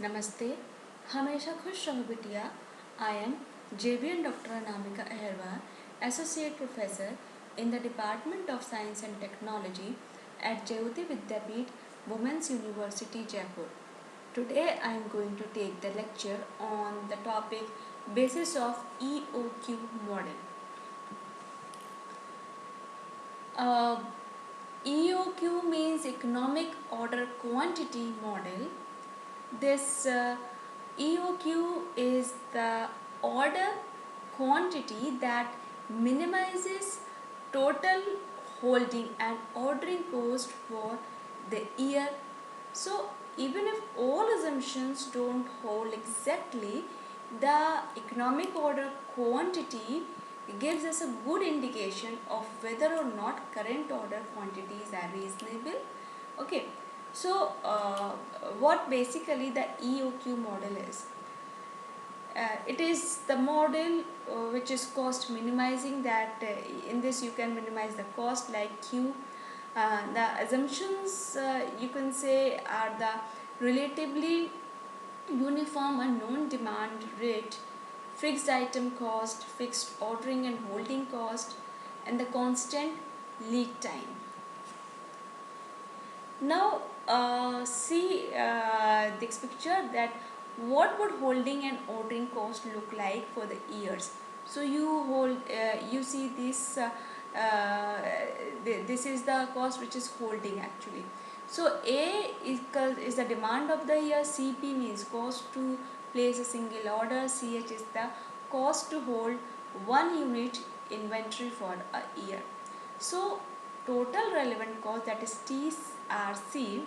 नमस्ते, हमेशा खुश रहो बिटिया। I am JBN Dr. Anamika Aherwal, Associate Professor in the Department of Science and Technology at Jayoti Vidyapeeth, Women's University, Jaipur. Today I am going to take the lecture on the topic Basis of EOQ Model. EOQ means Economic Order Quantity Model. This EOQ is the order quantity that minimizes total holding and ordering cost for the year. So even if all assumptions don't hold exactly, the economic order quantity gives us a good indication of whether or not current order quantities are reasonable. Okay, so what basically the EOQ model is? It is the model which is cost minimizing, that in this you can minimize the cost like Q. The assumptions you can say are the relatively uniform and known demand rate, fixed item cost, fixed ordering and holding cost, and the constant lead time. Now see this picture, that what would holding and ordering cost look like for the years. So you see this this is the cost which is holding actually. So A is the demand of the year, CP means cost to place a single order, CH is the cost to hold one unit inventory for a year. So total relevant cost, that is TRC,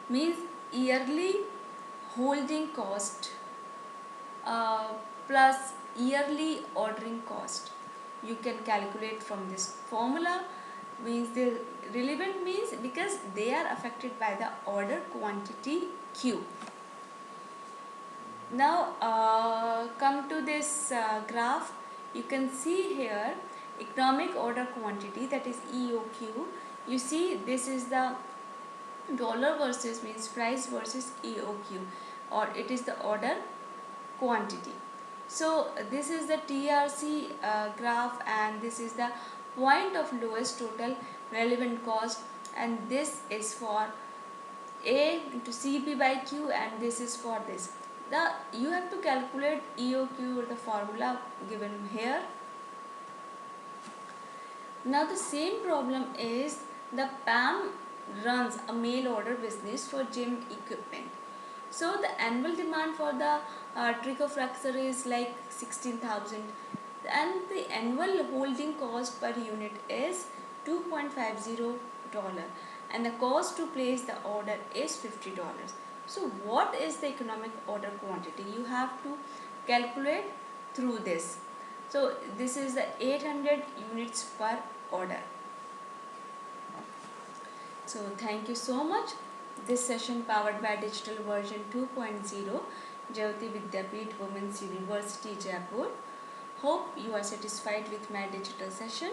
means yearly holding cost plus yearly ordering cost. You can calculate from this formula. Means the relevant means because they are affected by the order quantity Q. Now come to this graph. You can see here economic order quantity, that is EOQ. You see this is the dollar versus means price versus EOQ, or it is the order quantity. So this is the TRC graph, and this is the point of lowest total relevant cost, and this is for A into CP by Q, and this is for this. You have to calculate EOQ with the formula given here. Now the same problem is the PAM runs a mail order business for gym equipment. So the annual demand for the trichoflexor is like 16,000, and the annual holding cost per unit is $2.50, and the cost to place the order is $50. So what is the economic order quantity? You have to calculate through this. So this is the 800 units per order. So thank you so much. This session powered by Digital Version 2.0, Jayoti Vidyapeeth Women's University, Jaipur. Hope you are satisfied with my digital session.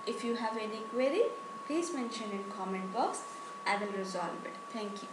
If you have any query, please mention in comment box. I will resolve it. Thank you.